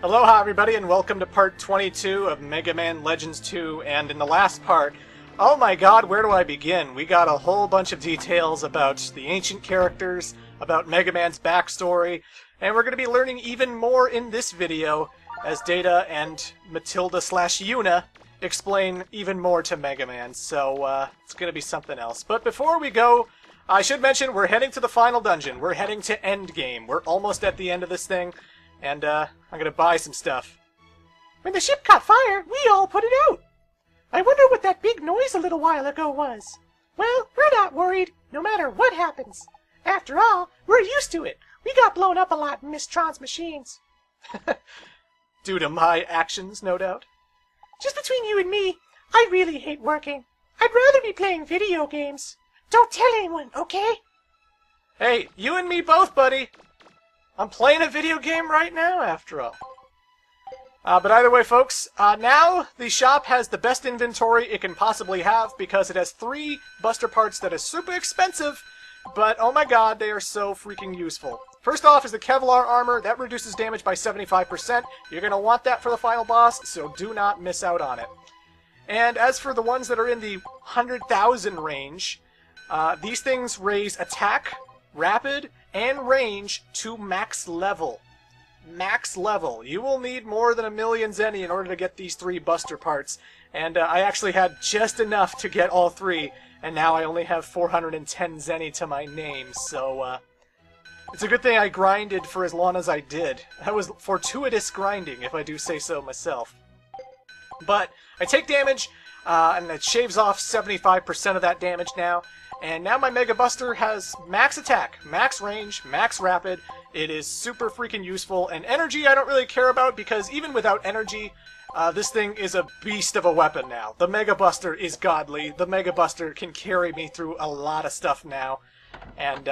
Aloha everybody and welcome to part 22 of Mega Man Legends 2, and in the last part, oh my god, where do I begin? We got a whole bunch of details about the ancient characters, about Mega Man's backstory, and we're going to be learning even more in this video as Data and Matilda/Yuna explain even more to Mega Man, so it's going to be something else. But before we go, I should mention we're heading to the final dungeon. We're heading to Endgame. We're almost at the end of this thing. And, I'm gonna buy some stuff. When the ship caught fire, we all put it out. I wonder what that big noise a little while ago was. Well, we're not worried, no matter what happens. After all, we're used to it. We got blown up a lot in Miss Tron's machines. Due to my actions, no doubt. Just between you and me, I really hate working. I'd rather be playing video games. Don't tell anyone, okay? Hey, you and me both, buddy. I'm playing a video game right now, after all. But either way, folks, now the shop has the best inventory it can possibly have because it has 3 Buster parts that are super expensive, but oh my god, they are so freaking useful. First off is the Kevlar armor. That reduces damage by 75%. You're going to want that for the final boss, so do not miss out on it. And as for the ones that are in the 100,000 range, these things raise attack, rapid, and range to max level. Max level. You will need more than 1,000,000 zenny in order to get these 3 Buster parts. And I actually had just enough to get all 3, and now I only have 410 zenny to my name, so it's a good thing I grinded for as long as I did. That was fortuitous grinding, if I do say so myself. But I take damage, and it shaves off 75% of that damage now. And now my Mega Buster has max attack, max range, max rapid. It is super freaking useful. And energy I don't really care about because even without energy, this thing is a beast of a weapon now. The Mega Buster is godly. The Mega Buster can carry me through a lot of stuff now. And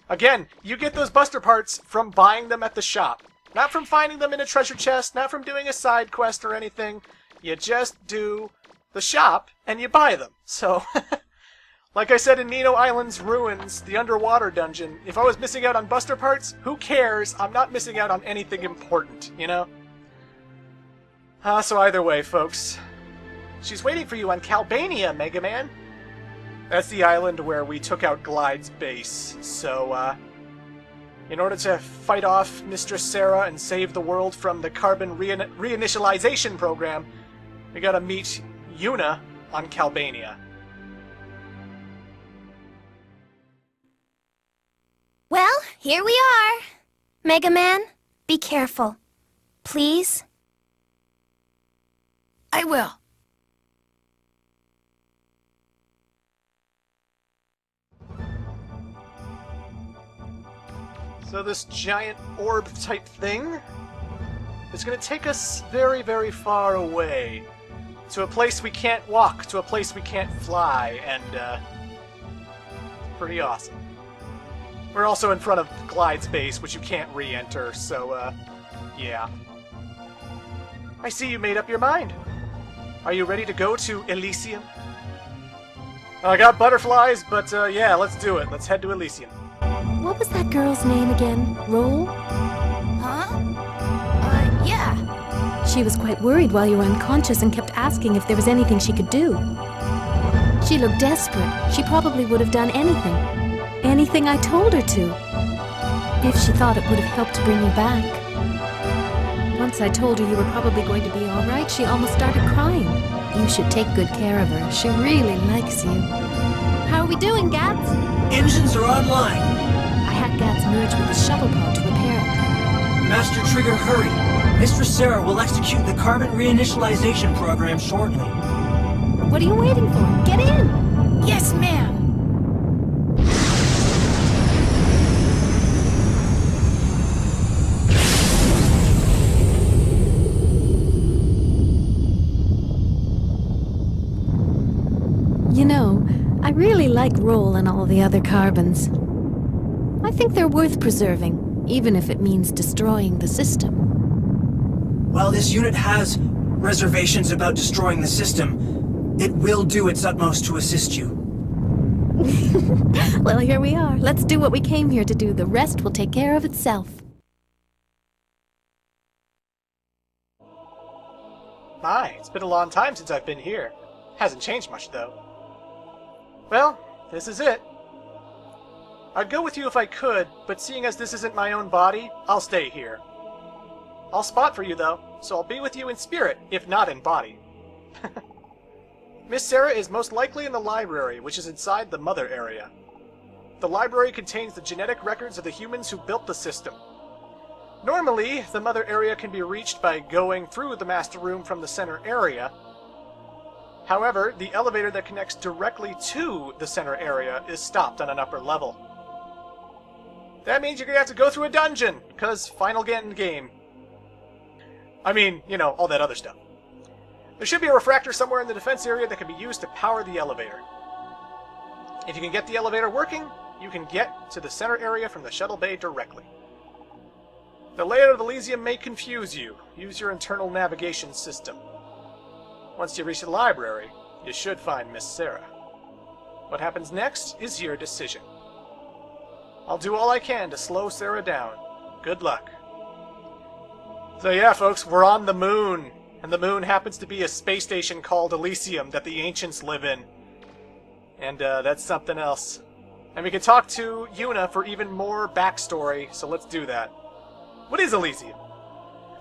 again, you get those Buster parts from buying them at the shop. Not from finding them in a treasure chest, not from doing a side quest or anything. You just do the shop and you buy them. So... like I said in Nino Island's Ruins, the underwater dungeon, if I was missing out on Buster parts, who cares? I'm not missing out on anything important, you know? So either way, folks. She's waiting for you on Calbania, Mega Man. That's the island where we took out Glide's base. So, in order to fight off Mistress Sarah and save the world from the carbon reinitialization program, we gotta meet Yuna on Calbania. Well, here we are. Mega Man, be careful. Please? I will. So this giant orb-type thing is going to take us very, very far away. To a place we can't walk, to a place we can't fly, and, pretty awesome. We're also in front of Glide's base, which you can't re-enter, so, yeah. I see you made up your mind. Are you ready to go to Elysium? I got butterflies, but, yeah, let's do it. Let's head to Elysium. What was that girl's name again? Roll? Huh? Yeah. She was quite worried while you were unconscious and kept asking if there was anything she could do. She looked desperate. She probably would have done anything. Anything I told her to. If she thought it would have helped to bring you back. Once I told her you were probably going to be all right, she almost started crying. You should take good care of her. She really likes you. How are we doing, Gats? Engines are online. I had Gats merge with the shuttle pod to repair it. Master Trigger, hurry. Mistress Sarah will execute the carbon reinitialization program shortly. What are you waiting for? Get in! Yes, ma'am. You know, I really like Roll and all the other carbons. I think they're worth preserving, even if it means destroying the system. While this unit has reservations about destroying the system, it will do its utmost to assist you. Well, here we are. Let's do what we came here to do. The rest will take care of itself. My, it's been a long time since I've been here. Hasn't changed much, though. Well, this is it. I'd go with you if I could, but seeing as this isn't my own body, I'll stay here. I'll spot for you, though, so I'll be with you in spirit, if not in body. Miss Sarah is most likely in the library, which is inside the Mother area. The library contains the genetic records of the humans who built the system. Normally, the Mother area can be reached by going through the Master Room from the center area. However, the elevator that connects directly to the center area is stopped on an upper level. That means you're going to have to go through a dungeon, because final game. I mean, you know, all that other stuff. There should be a refractor somewhere in the defense area that can be used to power the elevator. If you can get the elevator working, you can get to the center area from the shuttle bay directly. The layout of Elysium may confuse you. Use your internal navigation system. Once you reach the library, you should find Miss Sarah. What happens next is your decision. I'll do all I can to slow Sarah down. Good luck. So yeah, folks, we're on the moon. And the moon happens to be a space station called Elysium that the ancients live in. And that's something else. And we can talk to Una for even more backstory, so let's do that. What is Elysium?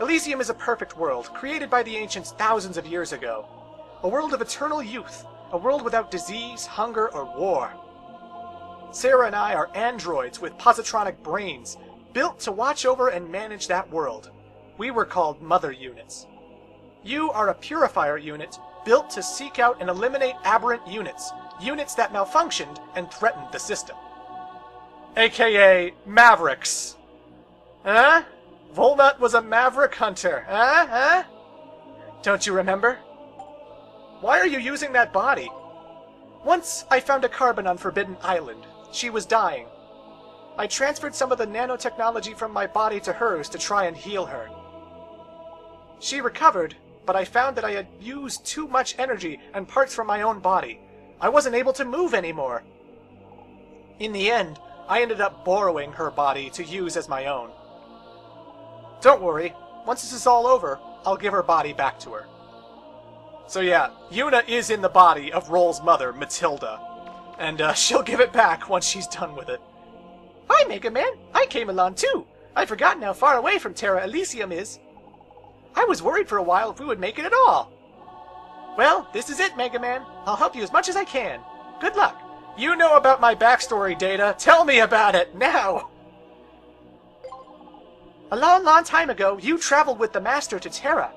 Elysium is a perfect world, created by the ancients thousands of years ago. A world of eternal youth, a world without disease, hunger, or war. Sarah and I are androids with positronic brains, built to watch over and manage that world. We were called Mother Units. You are a purifier unit, built to seek out and eliminate aberrant units, units that malfunctioned and threatened the system. AKA Mavericks. Huh? Volnut was a maverick hunter, huh? Don't you remember? Why are you using that body? Once I found a carbon on Forbidden Island. She was dying. I transferred some of the nanotechnology from my body to hers to try and heal her. She recovered, but I found that I had used too much energy and parts from my own body. I wasn't able to move anymore. In the end, I ended up borrowing her body to use as my own. Don't worry, once this is all over, I'll give her body back to her. So yeah, Una is in the body of Roll's mother, Matilda, and she'll give it back once she's done with it. Hi, Mega Man. I came along too. I'd forgotten how far away from Terra Elysium is. I was worried for a while if we would make it at all. Well, this is it, Mega Man. I'll help you as much as I can. Good luck. You know about my backstory, Data. Tell me about it, now! A long time ago, you traveled with the Master to Terra.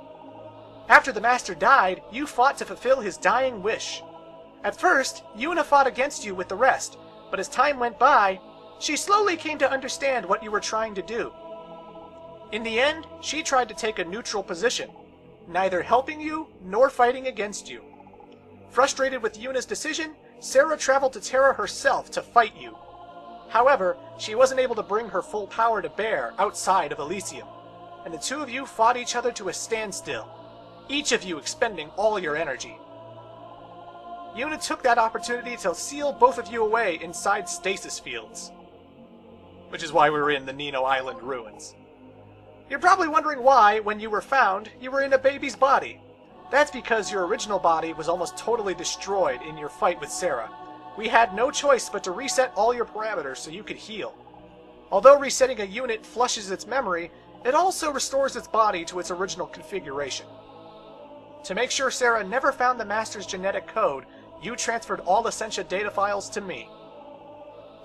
After the Master died, you fought to fulfill his dying wish. At first, Una fought against you with the rest, but as time went by, she slowly came to understand what you were trying to do. In the end, she tried to take a neutral position, neither helping you nor fighting against you. Frustrated with Una's decision, Sarah traveled to Terra herself to fight you. However, she wasn't able to bring her full power to bear outside of Elysium, and the two of you fought each other to a standstill, each of you expending all your energy. Una took that opportunity to seal both of you away inside stasis fields. Which is why we were in the Nino Island ruins. You're probably wondering why, when you were found, you were in a baby's body. That's because your original body was almost totally destroyed in your fight with Sarah. We had no choice but to reset all your parameters so you could heal. Although resetting a unit flushes its memory, it also restores its body to its original configuration. To make sure Sarah never found the Master's genetic code, you transferred all Essentia data files to me.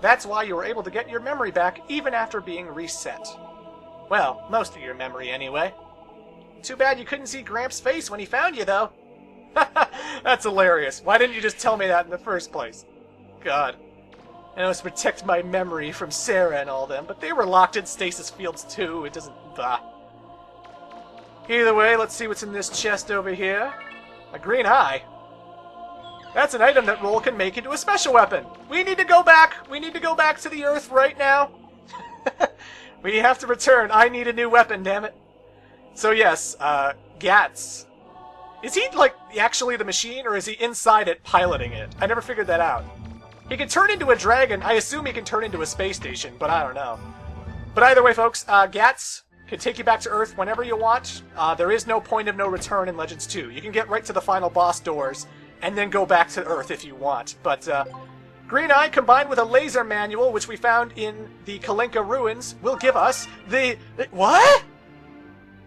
That's why you were able to get your memory back even after being reset. Well, most of your memory anyway. Too bad you couldn't see Gramps' face when he found you, though. That's hilarious. Why didn't you just tell me that in the first place? God. I was to protect my memory from Sarah and all them, but they were locked in stasis fields too. It doesn't... Either way, let's see what's in this chest over here. A green eye. That's an item that Roll can make into a special weapon. We need to go back. We need to go back to the Earth right now. We have to return. I need a new weapon, damn it. So yes, Gats. Is he, like, actually the machine, or is he inside it piloting it? I never figured that out. He can turn into a dragon. I assume he can turn into a space station, but I don't know. But either way, folks, Gats can take you back to Earth whenever you want. There is no point of no return in Legends 2. You can get right to the final boss doors and then go back to Earth if you want. But Green Eye combined with a laser manual, which we found in the Kalinka ruins, will give us the... What?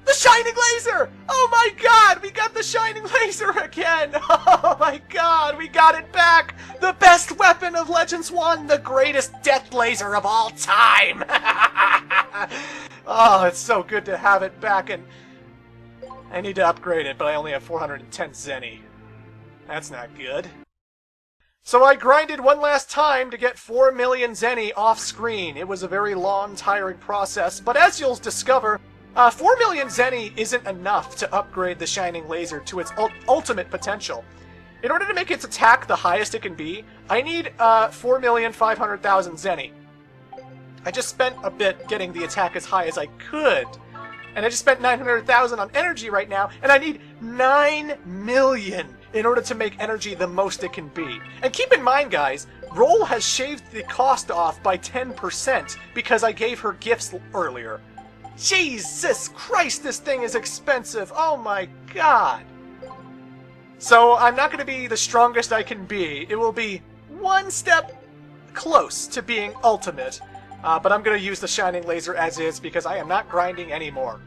The Shining Laser! Oh my god, we got the Shining Laser again! Oh my god, we got it back! The best weapon of Legends 1, the greatest death laser of all time! Oh, it's so good to have it back, and I need to upgrade it, but I only have 410 Zenny. That's not good. So I grinded one last time to get 4 million Zenny off screen. It was a very long, tiring process, but as you'll discover, 4 million Zenny isn't enough to upgrade the Shining Laser to its ultimate potential. In order to make its attack the highest it can be, I need 4,500,000 Zenny. I just spent a bit getting the attack as high as I could. And I just spent 900,000 on energy right now, and I need 9 million in order to make energy the most it can be. And keep in mind, guys, Roll has shaved the cost off by 10% because I gave her gifts earlier. Jesus Christ, this thing is expensive. Oh my god. So I'm not going to be the strongest I can be. It will be one step close to being ultimate. But I'm going to use the Shining Laser as is because I am not grinding anymore.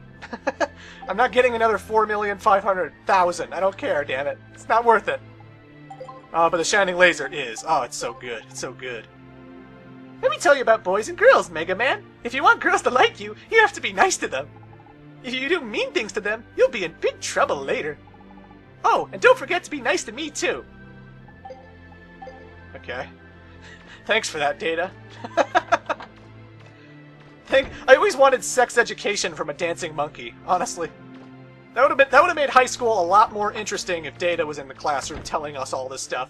I'm not getting another 4,500,000. I don't care, damn it. It's not worth it. But the Shining Laser is. Oh, it's so good. It's so good. Let me tell you about boys and girls, Mega Man. If you want girls to like you, you have to be nice to them. If you do mean things to them, you'll be in big trouble later. Oh, and don't forget to be nice to me, too. Okay. Thanks for that, Data. I always wanted sex education from a dancing monkey, honestly. That would have made high school a lot more interesting if Data was in the classroom telling us all this stuff.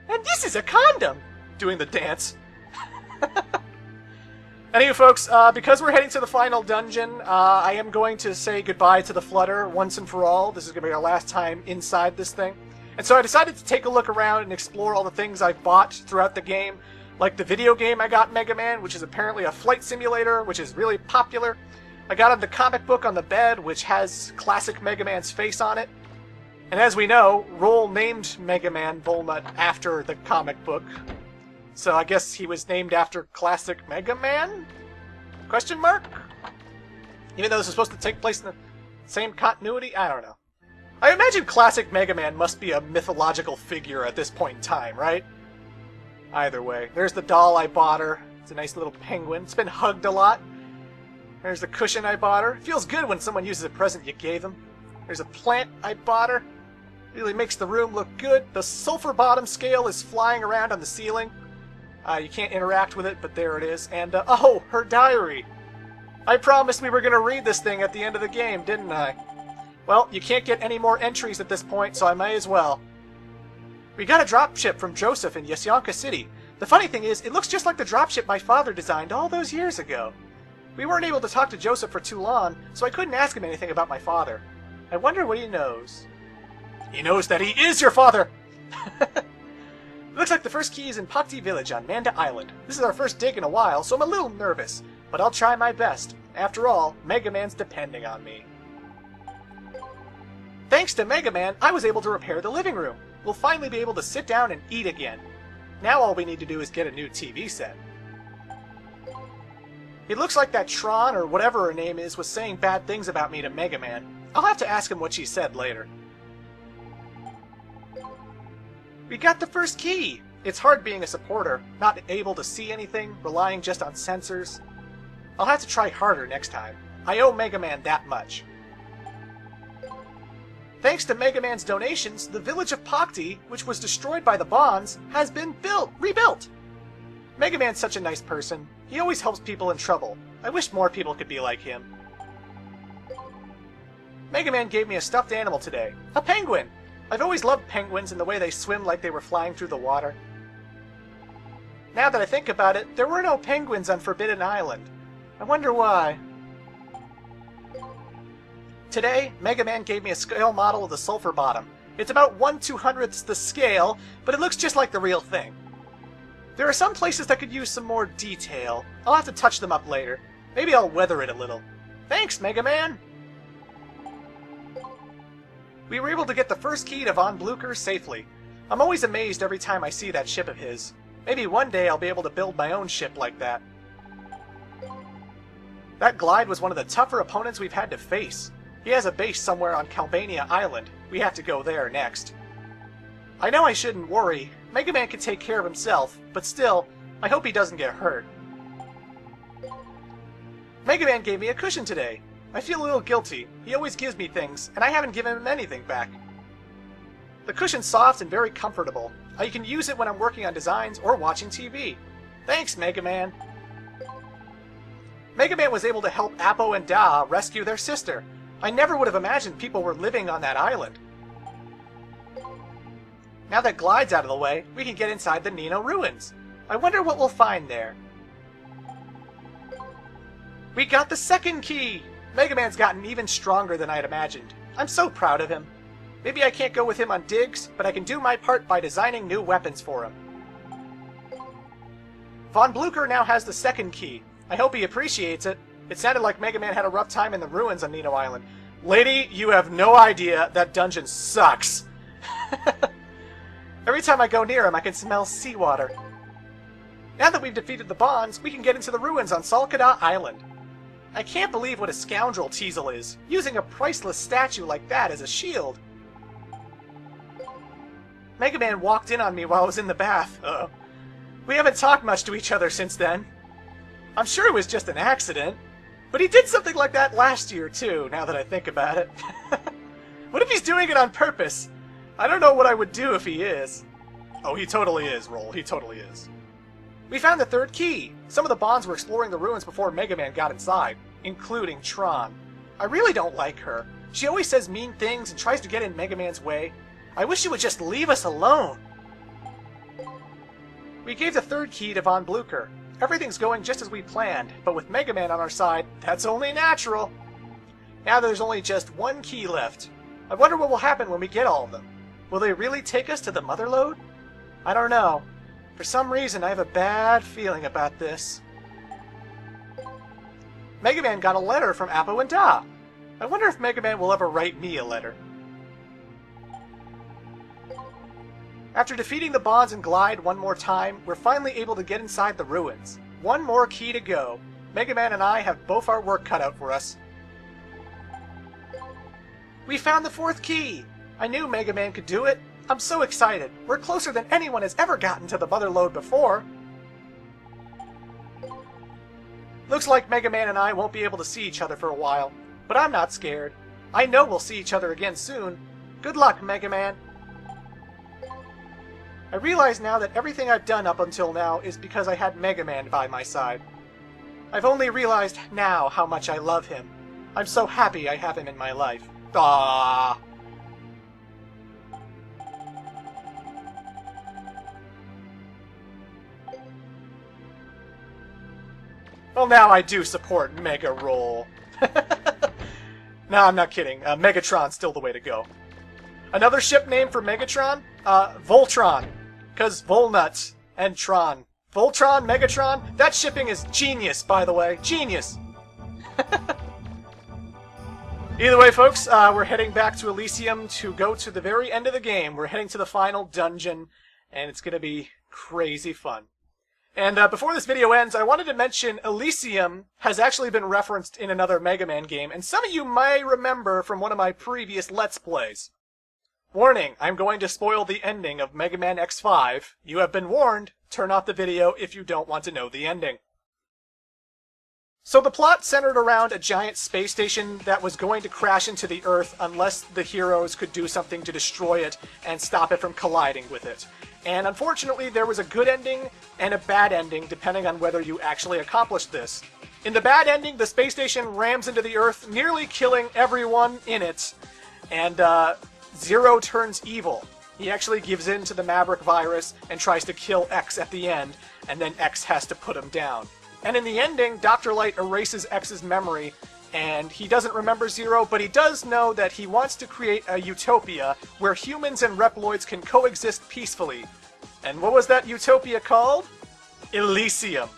And this is a condom! Doing the dance. Anyway, folks, because we're heading to the final dungeon, I am going to say goodbye to the Flutter once and for all. This is going to be our last time inside this thing. And so I decided to take a look around and explore all the things I've bought throughout the game. Like the video game I got, Mega Man, which is apparently a flight simulator, which is really popular. I got the comic book on the bed, which has classic Mega Man's face on it. And as we know, Roll named Mega Man Bullnut after the comic book. So I guess he was named after classic Mega Man? Question mark? Even though this is supposed to take place in the same continuity? I don't know. I imagine classic Mega Man must be a mythological figure at this point in time, right? Either way. There's the doll I bought her. It's a nice little penguin. It's been hugged a lot. There's the cushion I bought her. It feels good when someone uses a present you gave them. There's a plant I bought her. Really makes the room look good. The sulfur bottom scale is flying around on the ceiling. You can't interact with it, but there it is. And, oh, her diary. I promised we were going to read this thing at the end of the game, didn't I? Well, you can't get any more entries at this point, so I may as well. We got a dropship from Joseph in Yasyanka City. The funny thing is, it looks just like the dropship my father designed all those years ago. We weren't able to talk to Joseph for too long, so I couldn't ask him anything about my father. I wonder what he knows. He knows that he is your father! It looks like the first key is in Pakti Village on Manda Island. This is our first dig in a while, so I'm a little nervous, but I'll try my best. After all, Mega Man's depending on me. Thanks to Mega Man, I was able to repair the living room. We'll finally be able to sit down and eat again. Now all we need to do is get a new TV set. It looks like that Tron, or whatever her name is, was saying bad things about me to Mega Man. I'll have to ask him what she said later. We got the first key! It's hard being a supporter, not able to see anything, relying just on sensors. I'll have to try harder next time. I owe Mega Man that much. Thanks to Mega Man's donations, the village of Pakti, which was destroyed by the bonds, has been rebuilt! Mega Man's such a nice person. He always helps people in trouble. I wish more people could be like him. Mega Man gave me a stuffed animal today. A penguin! I've always loved penguins and the way they swim like they were flying through the water. Now that I think about it, there were no penguins on Forbidden Island. I wonder why. Today, Mega Man gave me a scale model of the sulfur bottom. It's about 1/200th the scale, but it looks just like the real thing. There are some places that could use some more detail. I'll have to touch them up later. Maybe I'll weather it a little. Thanks, Mega Man! We were able to get the first key to Von Blucher safely. I'm always amazed every time I see that ship of his. Maybe one day I'll be able to build my own ship like that. That Glide was one of the tougher opponents we've had to face. He has a base somewhere on Calbania Island. We have to go there next. I know I shouldn't worry. Mega Man can take care of himself, but still, I hope he doesn't get hurt. Mega Man gave me a cushion today. I feel a little guilty. He always gives me things, and I haven't given him anything back. The cushion's soft and very comfortable. I can use it when I'm working on designs or watching TV. Thanks, Mega Man. Mega Man was able to help Appo and Da rescue their sister. I never would have imagined people were living on that island. Now that Glide's out of the way, we can get inside the Nino ruins. I wonder what we'll find there. We got the second key! Mega Man's gotten even stronger than I'd imagined. I'm so proud of him. Maybe I can't go with him on digs, but I can do my part by designing new weapons for him. Von Blucher now has the second key. I hope he appreciates it. It sounded like Mega Man had a rough time in the ruins on Nino Island. Lady, you have no idea that dungeon sucks. Every time I go near him, I can smell seawater. Now that we've defeated the Bonds, we can get into the ruins on Salkada Island. I can't believe what a scoundrel Teasel is, using a priceless statue like that as a shield. Mega Man walked in on me while I was in the bath. We haven't talked much to each other since then. I'm sure it was just an accident, but he did something like that last year too, now that I think about it. What if he's doing it on purpose? I don't know what I would do if he is. Oh, he totally is, Roll. He totally is. We found the third key. Some of the Bonds were exploring the ruins before Mega Man got inside, including Tron. I really don't like her. She always says mean things and tries to get in Mega Man's way. I wish she would just leave us alone. We gave the third key to Von Blucher. Everything's going just as we planned, but with Mega Man on our side, that's only natural. Now there's only just one key left. I wonder what will happen when we get all of them. Will they really take us to the Motherlode? I don't know. For some reason, I have a bad feeling about this. Mega Man got a letter from Appo and Da. I wonder if Mega Man will ever write me a letter. After defeating the Bonds and Glide one more time, we're finally able to get inside the ruins. One more key to go. Mega Man and I have both our work cut out for us. We found the fourth key! I knew Mega Man could do it. I'm so excited. We're closer than anyone has ever gotten to the Motherlode before. Looks like Mega Man and I won't be able to see each other for a while, but I'm not scared. I know we'll see each other again soon. Good luck, Mega Man. I realize now that everything I've done up until now is because I had Mega Man by my side. I've only realized now how much I love him. I'm so happy I have him in my life. Ah. Well, now I do support Mega Roll. No, I'm not kidding. Megatron's still the way to go. Another ship name for Megatron? Voltron. Because Volnuts and Tron. Voltron, Megatron, that shipping is genius, by the way. Genius! Either way, folks, we're heading back to Elysium to go to the very end of the game. We're heading to the final dungeon, and it's going to be crazy fun. And before this video ends, I wanted to mention Elysium has actually been referenced in another Mega Man game, and some of you may remember from one of my previous Let's Plays. Warning, I'm going to spoil the ending of Mega Man X5. You have been warned. Turn off the video if you don't want to know the ending. So the plot centered around a giant space station that was going to crash into the Earth unless the heroes could do something to destroy it and stop it from colliding with it. And unfortunately, there was a good ending and a bad ending depending on whether you actually accomplished this. In the bad ending, the space station rams into the Earth, nearly killing everyone in it, and Zero turns evil. He actually gives in to the Maverick virus and tries to kill X at the end, and then X has to put him down. And in the ending, Dr. Light erases X's memory, and he doesn't remember Zero, but he does know that he wants to create a utopia where humans and Reploids can coexist peacefully. And what was that utopia called? Elysium.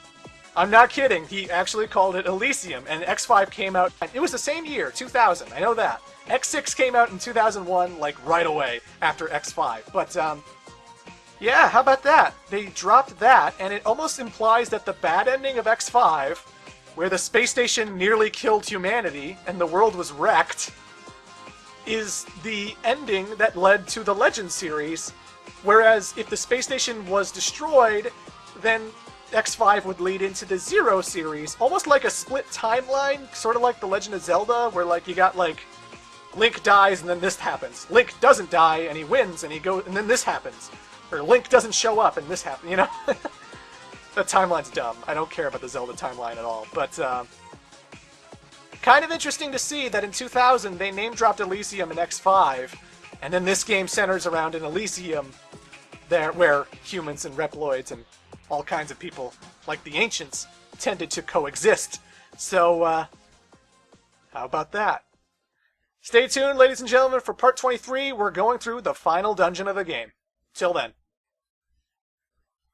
I'm not kidding. He actually called it Elysium, and X5 came out. It was the same year, 2000. I know that. X6 came out in 2001, like right away after X5. But yeah, how about that? They dropped that, and it almost implies that the bad ending of X5, where the space station nearly killed humanity and the world was wrecked, is the ending that led to the Legends series. Whereas if the space station was destroyed, then X5 would lead into the Zero series, almost like a split timeline, sort of like The Legend of Zelda, where like you got like Link dies and then this happens. Link doesn't die and he wins and he goes and then this happens. Or Link doesn't show up and this happens, you know? That timeline's dumb. I don't care about the Zelda timeline at all. But kind of interesting to see that in 2000 they name-dropped Elysium in X5, and then this game centers around an Elysium there where humans and Reploids and all kinds of people, like the Ancients, tended to coexist. So, how about that? Stay tuned, ladies and gentlemen, for part 23. We're going through the final dungeon of the game. Till then.